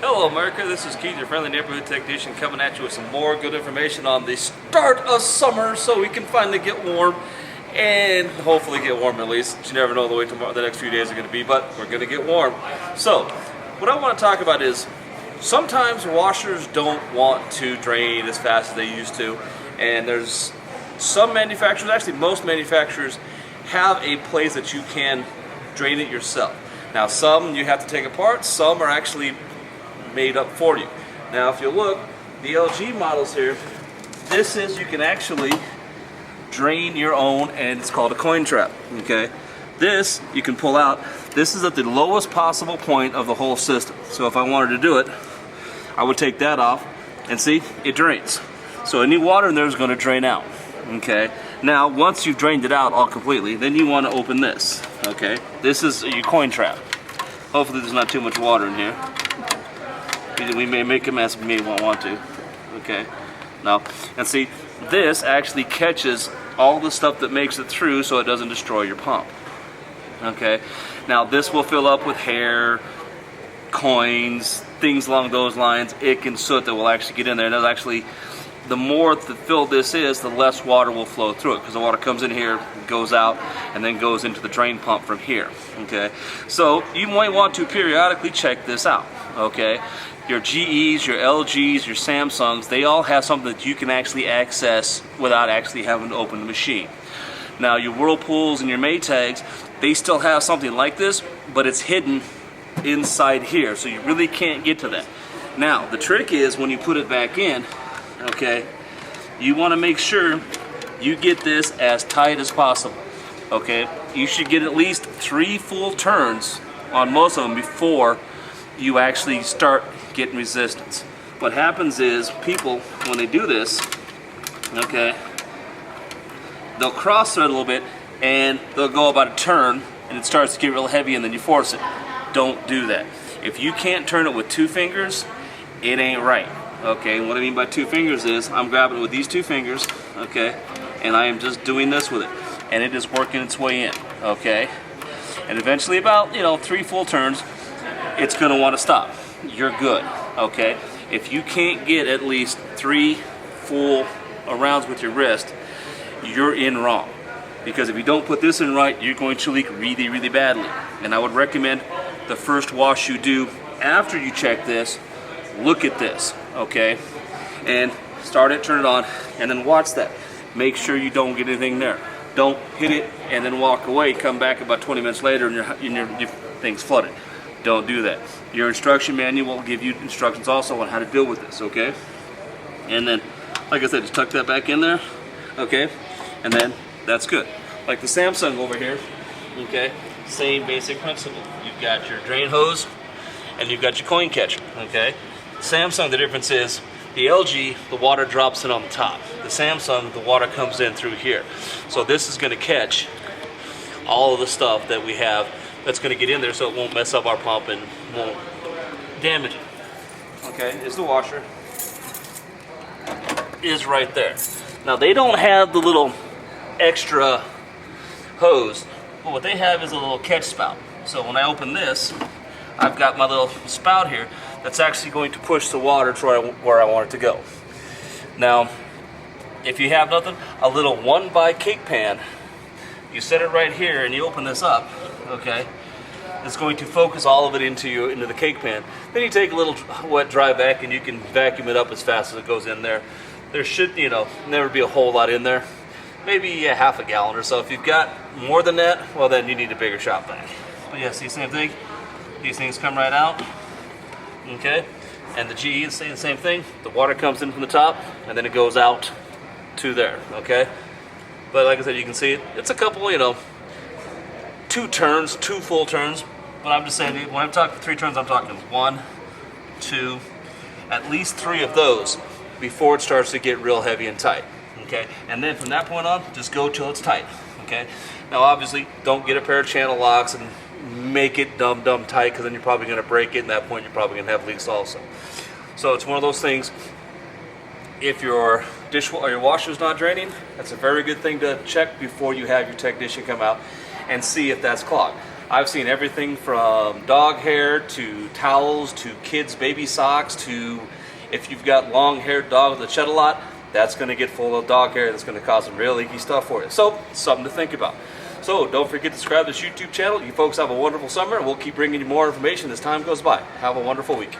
Hello America, this is Keith, your friendly neighborhood technician, coming at you with some more good information on the start of summer so we can finally get warm and hopefully get warm at least. You never know the way the next few days are going to be, but we're going to get warm. So what I want to talk about is sometimes washers don't want to drain as fast as they used to, and there's some manufacturers, actually most manufacturers, have a place that you can drain it yourself. Now some you have to take apart, some are actually made up for you. Now if you look, the LG models here, this is, you can actually drain your own, and it's called a coin trap, okay? This you can pull out. This is at the lowest possible point of the whole system. So if I wanted to do it, I would take that off, and see, it drains. So any water in there is going to drain out, okay? Now once you've drained it out all completely, then you want to open this, okay? This is your coin trap. Hopefully there's not too much water in here. We may make a mess, we may not want to, okay? Now, and see, this actually catches all the stuff that makes it through so it doesn't destroy your pump, okay? Now this will fill up with hair, coins, things along those lines, ick and soot that will actually get in there. And that's actually, the more filled this is, the less water will flow through it, because the water comes in here, goes out, and then goes into the drain pump from here, okay? So you might want to periodically check this out, okay? Your GEs, your LGs, your Samsungs, they all have something that you can actually access without actually having to open the machine. Now your Whirlpools and your Maytags, they still have something like this, but it's hidden inside here, so you really can't get to that. Now the trick is when you put it back in, okay, you want to make sure you get this as tight as possible, okay? You should get at least 3 full turns on most of them before you actually start getting resistance. What happens is people, when they do this, okay, they'll cross thread a little bit and they'll go about a turn and it starts to get real heavy and then you force it. Don't do that. If you can't turn it with 2 fingers, it ain't right. Okay, what I mean by 2 fingers is I'm grabbing it with these 2 fingers, okay, and I am just doing this with it, and it is working its way in, okay, and eventually about 3 full turns, it's going to want to stop. You're good, okay? If you can't get at least 3 full rounds with your wrist, you're in wrong, because if you don't put this in right, you're going to leak really, really badly. And I would recommend the first wash you do after you check this, look at this, okay, and start it, turn it on, and then watch that. Make sure you don't get anything there. Don't hit it and then walk away, come back about 20 minutes later and your thing's flooded. Don't do that. Your instruction manual will give you instructions also on how to deal with this, okay? And then, like I said, just tuck that back in there, okay, and then that's good. Like the Samsung over here, okay, same basic principle. You've got your drain hose and you've got your coin catcher, okay? Samsung, the difference is the LG, the water drops in on the top. The Samsung, the water comes in through here. So this is going to catch all of the stuff that we have that's going to get in there, so it won't mess up our pump and won't damage it. Okay, is the washer. Is right there. Now they don't have the little extra hose, but what they have is a little catch spout. So when I open this, I've got my little spout here that's actually going to push the water to where I want it to go. Now, if you have nothing, a little 1x cake pan, you set it right here and you open this up, okay, it's going to focus all of it into the cake pan. Then you take a little wet dry vac and you can vacuum it up as fast as it goes in there. There should, never be a whole lot in there. Maybe a half a gallon or so. If you've got more than that, well then you need a bigger shop vac. But yeah, see, same thing. These things come right out, okay? And the GE is saying the same thing. The water comes in from the top and then it goes out to there, okay? But like I said, you can see it. It's a couple, 2 turns, 2 full turns. But I'm just saying, when I'm talking 3 turns, I'm talking 1, 2, at least 3 of those before it starts to get real heavy and tight, okay? And then from that point on, just go till it's tight, okay? Now obviously, don't get a pair of channel locks and make it dumb tight, because then you're probably going to break it, and at that point you're probably going to have leaks also. So it's one of those things, if your your washer's not draining, that's a very good thing to check before you have your technician come out and see if that's clogged. I've seen everything from dog hair to towels to kids' baby socks to if you've got long-haired dogs that shed a lot, that's going to get full of dog hair. That's going to cause some real icky stuff for you. So, something to think about. So, don't forget to subscribe to this YouTube channel. You folks have a wonderful summer, and we'll keep bringing you more information as time goes by. Have a wonderful week.